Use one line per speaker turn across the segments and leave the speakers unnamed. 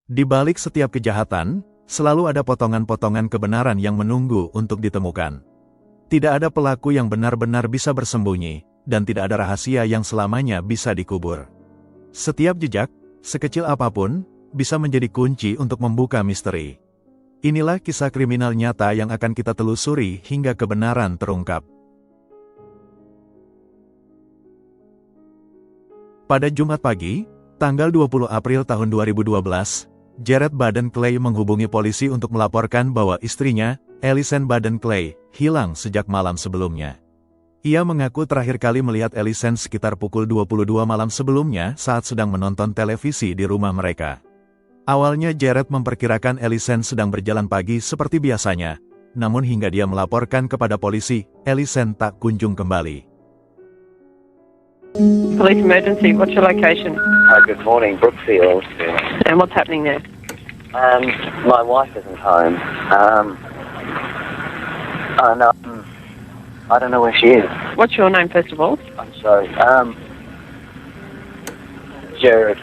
Di balik setiap kejahatan, selalu ada potongan-potongan kebenaran yang menunggu untuk ditemukan. Tidak ada pelaku yang benar-benar bisa bersembunyi, dan tidak ada rahasia yang selamanya bisa dikubur. Setiap jejak, sekecil apapun, bisa menjadi kunci untuk membuka misteri. Inilah kisah kriminal nyata yang akan kita telusuri hingga kebenaran terungkap. Pada Jumat pagi, tanggal 20 April tahun 2012, Jared Baden Clay menghubungi polisi untuk melaporkan bahwa istrinya, Ellison Baden Clay, hilang sejak malam sebelumnya. Ia mengaku terakhir kali melihat Ellison sekitar pukul 22 malam sebelumnya saat sedang menonton televisi di rumah mereka. Awalnya Jared memperkirakan Ellison sedang berjalan pagi seperti biasanya, namun hingga dia melaporkan kepada polisi, Ellison tak kunjung kembali.
Police emergency, what's your location?
Good morning, Brookfield.
And what's happening there?
My wife isn't home. I don't know where she is.
What's your name, first of all?
I'm sorry. Jared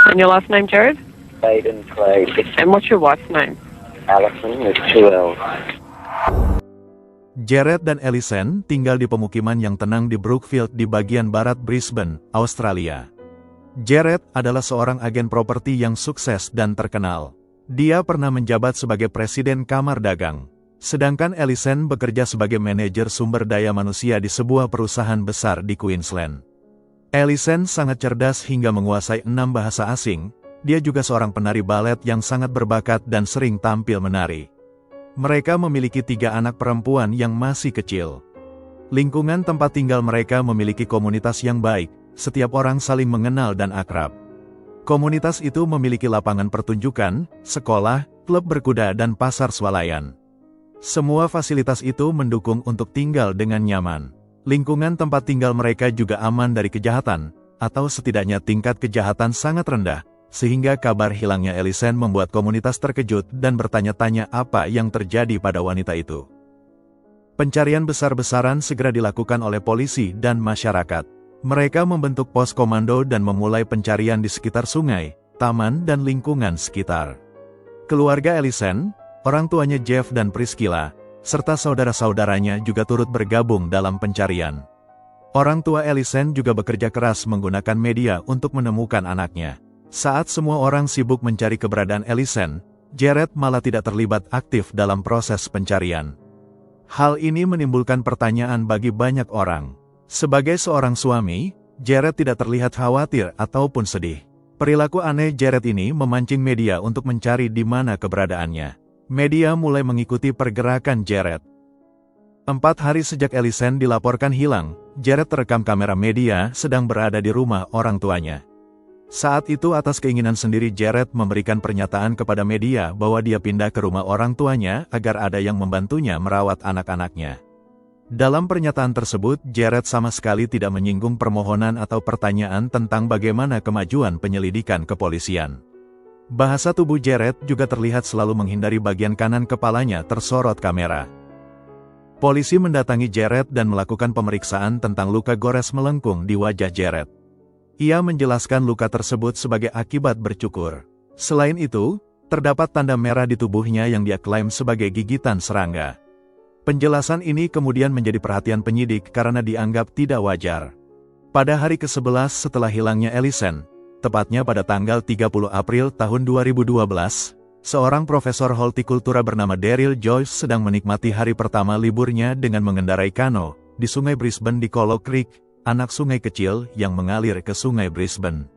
And your last name, Jared?
Baden Clay.
And what's your wife's name?
Alison with 2 L's.
Jared dan Ellison tinggal di pemukiman yang tenang di Brookfield di bagian barat Brisbane, Australia. Jared adalah seorang agen properti yang sukses dan terkenal. Dia pernah menjabat sebagai presiden Kamar Dagang. Sedangkan Ellison bekerja sebagai manajer sumber daya manusia di sebuah perusahaan besar di Queensland. Ellison sangat cerdas hingga menguasai 6 bahasa asing. Dia juga seorang penari balet yang sangat berbakat dan sering tampil menari. Mereka memiliki 3 anak perempuan yang masih kecil. Lingkungan tempat tinggal mereka memiliki komunitas yang baik, setiap orang saling mengenal dan akrab. Komunitas itu memiliki lapangan pertunjukan, sekolah, klub berkuda dan pasar swalayan. Semua fasilitas itu mendukung untuk tinggal dengan nyaman. Lingkungan tempat tinggal mereka juga aman dari kejahatan, atau setidaknya tingkat kejahatan sangat rendah. Sehingga kabar hilangnya Ellison membuat komunitas terkejut dan bertanya-tanya apa yang terjadi pada wanita itu. Pencarian besar-besaran segera dilakukan oleh polisi dan masyarakat. Mereka membentuk pos komando dan memulai pencarian di sekitar sungai, taman dan lingkungan sekitar. Keluarga Ellison, orang tuanya Jeff dan Priscilla, serta saudara-saudaranya juga turut bergabung dalam pencarian. Orang tua Ellison juga bekerja keras menggunakan media untuk menemukan anaknya. Saat semua orang sibuk mencari keberadaan Ellison, Jared malah tidak terlibat aktif dalam proses pencarian. Hal ini menimbulkan pertanyaan bagi banyak orang. Sebagai seorang suami, Jared tidak terlihat khawatir ataupun sedih. Perilaku aneh Jared ini memancing media untuk mencari di mana keberadaannya. Media mulai mengikuti pergerakan Jared. 4 hari sejak Ellison dilaporkan hilang, Jared terekam kamera media sedang berada di rumah orang tuanya. Saat itu atas keinginan sendiri Jared memberikan pernyataan kepada media bahwa dia pindah ke rumah orang tuanya agar ada yang membantunya merawat anak-anaknya. Dalam pernyataan tersebut, Jared sama sekali tidak menyinggung permohonan atau pertanyaan tentang bagaimana kemajuan penyelidikan kepolisian. Bahasa tubuh Jared juga terlihat selalu menghindari bagian kanan kepalanya tersorot kamera. Polisi mendatangi Jared dan melakukan pemeriksaan tentang luka gores melengkung di wajah Jared. Ia menjelaskan luka tersebut sebagai akibat bercukur. Selain itu, terdapat tanda merah di tubuhnya yang dia klaim sebagai gigitan serangga. Penjelasan ini kemudian menjadi perhatian penyidik karena dianggap tidak wajar. Pada hari ke-11 setelah hilangnya Ellison, tepatnya pada tanggal 30 April tahun 2012, seorang profesor hortikultura bernama Daryl Joyce sedang menikmati hari pertama liburnya dengan mengendarai kano di Sungai Brisbane di Kolo Creek, anak sungai kecil yang mengalir ke Sungai Brisbane.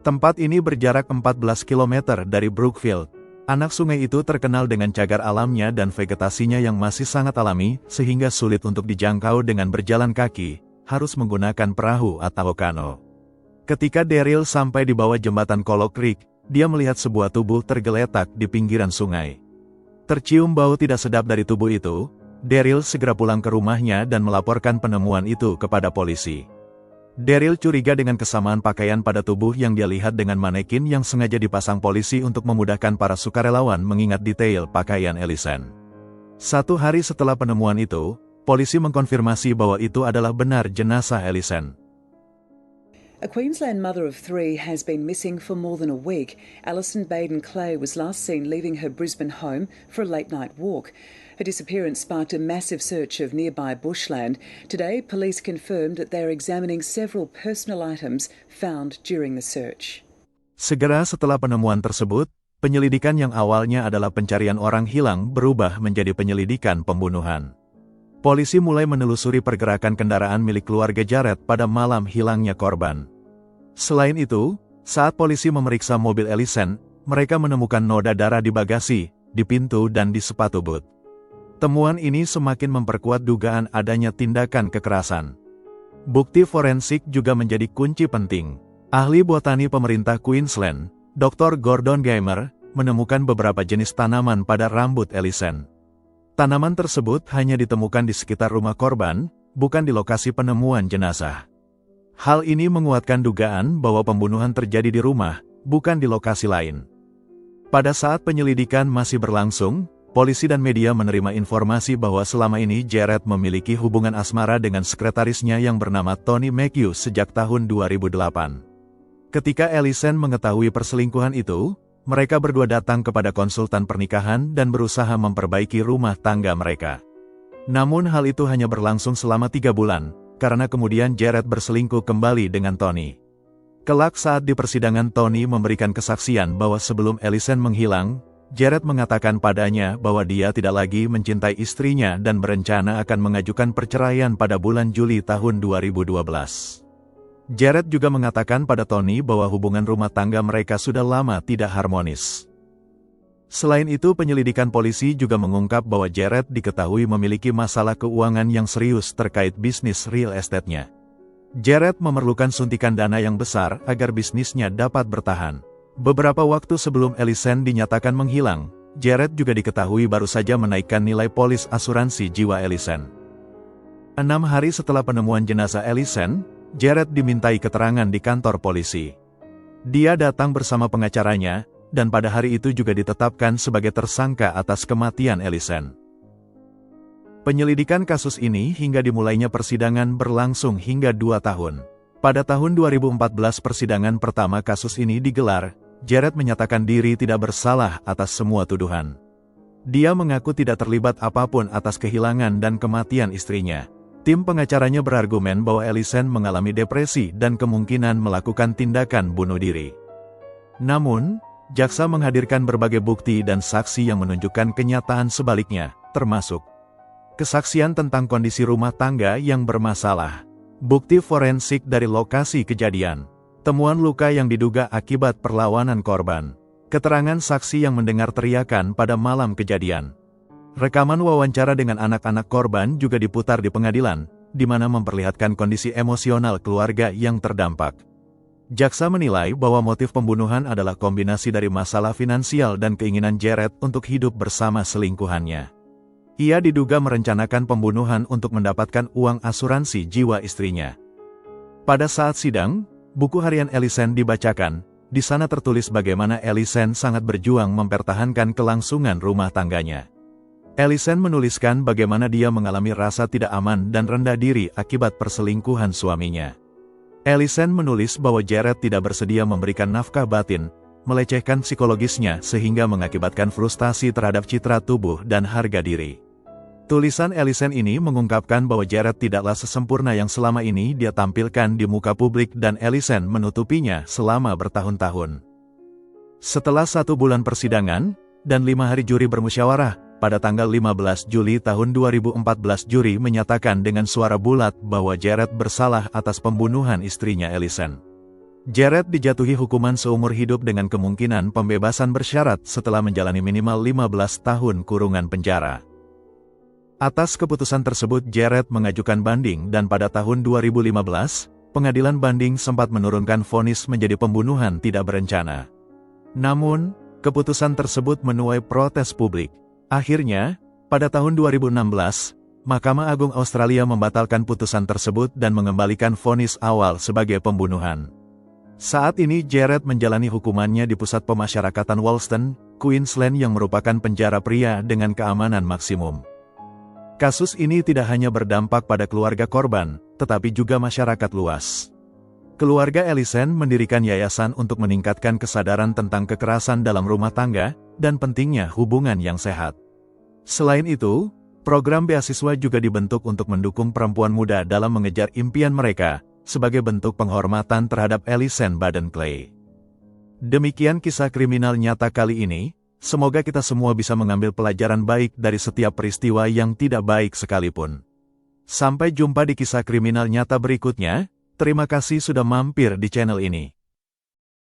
Tempat ini berjarak 14 km dari Brookfield. Anak sungai itu terkenal dengan cagar alamnya dan vegetasinya yang masih sangat alami, sehingga sulit untuk dijangkau dengan berjalan kaki, harus menggunakan perahu atau kano. Ketika Daryl sampai di bawah jembatan Kolo Creek, dia melihat sebuah tubuh tergeletak di pinggiran sungai. Tercium bau tidak sedap dari tubuh itu, Daryl segera pulang ke rumahnya dan melaporkan penemuan itu kepada polisi. Daryl curiga dengan kesamaan pakaian pada tubuh yang dia lihat dengan manekin yang sengaja dipasang polisi untuk memudahkan para sukarelawan mengingat detail pakaian Ellison. 1 hari setelah penemuan itu, polisi mengkonfirmasi bahwa itu adalah benar jenazah Ellison.
A Queensland mother of three has been missing for more than a week. Alison Baden-Clay was last seen leaving her Brisbane home for a late-night walk. Her disappearance sparked a massive search of nearby bushland. Today, police confirmed that they're examining several personal items found during the search.
Segera setelah penemuan tersebut, penyelidikan yang awalnya adalah pencarian orang hilang berubah menjadi penyelidikan pembunuhan. Polisi mulai menelusuri pergerakan kendaraan milik keluarga Jarrett pada malam hilangnya korban. Selain itu, saat polisi memeriksa mobil Alison, mereka menemukan noda darah di bagasi, di pintu dan di sepatu boot. Temuan ini semakin memperkuat dugaan adanya tindakan kekerasan. Bukti forensik juga menjadi kunci penting. Ahli botani pemerintah Queensland, Dr. Gordon Gaymer, menemukan beberapa jenis tanaman pada rambut Alison. Tanaman tersebut hanya ditemukan di sekitar rumah korban, bukan di lokasi penemuan jenazah. Hal ini menguatkan dugaan bahwa pembunuhan terjadi di rumah, bukan di lokasi lain. Pada saat penyelidikan masih berlangsung, polisi dan media menerima informasi bahwa selama ini Jarrett memiliki hubungan asmara dengan sekretarisnya yang bernama Tony McHugh sejak tahun 2008. Ketika Alison mengetahui perselingkuhan itu, mereka berdua datang kepada konsultan pernikahan dan berusaha memperbaiki rumah tangga mereka. Namun hal itu hanya berlangsung selama 3 bulan, karena kemudian Jarrett berselingkuh kembali dengan Tony. Kelak saat di persidangan Tony memberikan kesaksian bahwa sebelum Alison menghilang, Jarrett mengatakan padanya bahwa dia tidak lagi mencintai istrinya dan berencana akan mengajukan perceraian pada bulan Juli tahun 2012. Jarrett juga mengatakan pada Tony bahwa hubungan rumah tangga mereka sudah lama tidak harmonis. Selain itu, penyelidikan polisi juga mengungkap bahwa Jarrett diketahui memiliki masalah keuangan yang serius terkait bisnis real estate-nya. Jarrett memerlukan suntikan dana yang besar agar bisnisnya dapat bertahan. Beberapa waktu sebelum Alison dinyatakan menghilang, Jarrett juga diketahui baru saja menaikkan nilai polis asuransi jiwa Alison. 6 hari setelah penemuan jenazah Alison, Jarrett dimintai keterangan di kantor polisi. Dia datang bersama pengacaranya, dan pada hari itu juga ditetapkan sebagai tersangka atas kematian Alison. Penyelidikan kasus ini hingga dimulainya persidangan berlangsung hingga 2 tahun. Pada tahun 2014 persidangan pertama kasus ini digelar, Jarrett menyatakan diri tidak bersalah atas semua tuduhan. Dia mengaku tidak terlibat apapun atas kehilangan dan kematian istrinya. Tim pengacaranya berargumen bahwa Alison mengalami depresi dan kemungkinan melakukan tindakan bunuh diri. Namun, jaksa menghadirkan berbagai bukti dan saksi yang menunjukkan kenyataan sebaliknya, termasuk kesaksian tentang kondisi rumah tangga yang bermasalah, bukti forensik dari lokasi kejadian, temuan luka yang diduga akibat perlawanan korban, keterangan saksi yang mendengar teriakan pada malam kejadian. Rekaman wawancara dengan anak-anak korban juga diputar di pengadilan, di mana memperlihatkan kondisi emosional keluarga yang terdampak. Jaksa menilai bahwa motif pembunuhan adalah kombinasi dari masalah finansial dan keinginan Jarrett untuk hidup bersama selingkuhannya. Ia diduga merencanakan pembunuhan untuk mendapatkan uang asuransi jiwa istrinya. Pada saat sidang, buku harian Alison dibacakan. Di sana tertulis bagaimana Alison sangat berjuang mempertahankan kelangsungan rumah tangganya. Alison menuliskan bagaimana dia mengalami rasa tidak aman dan rendah diri akibat perselingkuhan suaminya. Alison menulis bahwa Jarrett tidak bersedia memberikan nafkah batin, melecehkan psikologisnya sehingga mengakibatkan frustasi terhadap citra tubuh dan harga diri. Tulisan Alison ini mengungkapkan bahwa Jarrett tidaklah sesempurna yang selama ini dia tampilkan di muka publik dan Alison menutupinya selama bertahun-tahun. Setelah 1 bulan persidangan, dan 5 hari juri bermusyawarah, pada tanggal 15 Juli tahun 2014 juri menyatakan dengan suara bulat bahwa Jarrett bersalah atas pembunuhan istrinya Alison. Jarrett dijatuhi hukuman seumur hidup dengan kemungkinan pembebasan bersyarat setelah menjalani minimal 15 tahun kurungan penjara. Atas keputusan tersebut Jarrett mengajukan banding dan pada tahun 2015, pengadilan banding sempat menurunkan vonis menjadi pembunuhan tidak berencana. Namun, keputusan tersebut menuai protes publik. Akhirnya, pada tahun 2016, Mahkamah Agung Australia membatalkan putusan tersebut dan mengembalikan vonis awal sebagai pembunuhan. Saat ini Jarrett menjalani hukumannya di Pusat Pemasyarakatan Wollaston, Queensland yang merupakan penjara pria dengan keamanan maksimum. Kasus ini tidak hanya berdampak pada keluarga korban, tetapi juga masyarakat luas. Keluarga Ellison mendirikan yayasan untuk meningkatkan kesadaran tentang kekerasan dalam rumah tangga dan pentingnya hubungan yang sehat. Selain itu, program beasiswa juga dibentuk untuk mendukung perempuan muda dalam mengejar impian mereka sebagai bentuk penghormatan terhadap Ellison Baden-Clay. Demikian kisah kriminal nyata kali ini. Semoga kita semua bisa mengambil pelajaran baik dari setiap peristiwa yang tidak baik sekalipun. Sampai jumpa di kisah kriminal nyata berikutnya. Terima kasih sudah mampir di channel ini.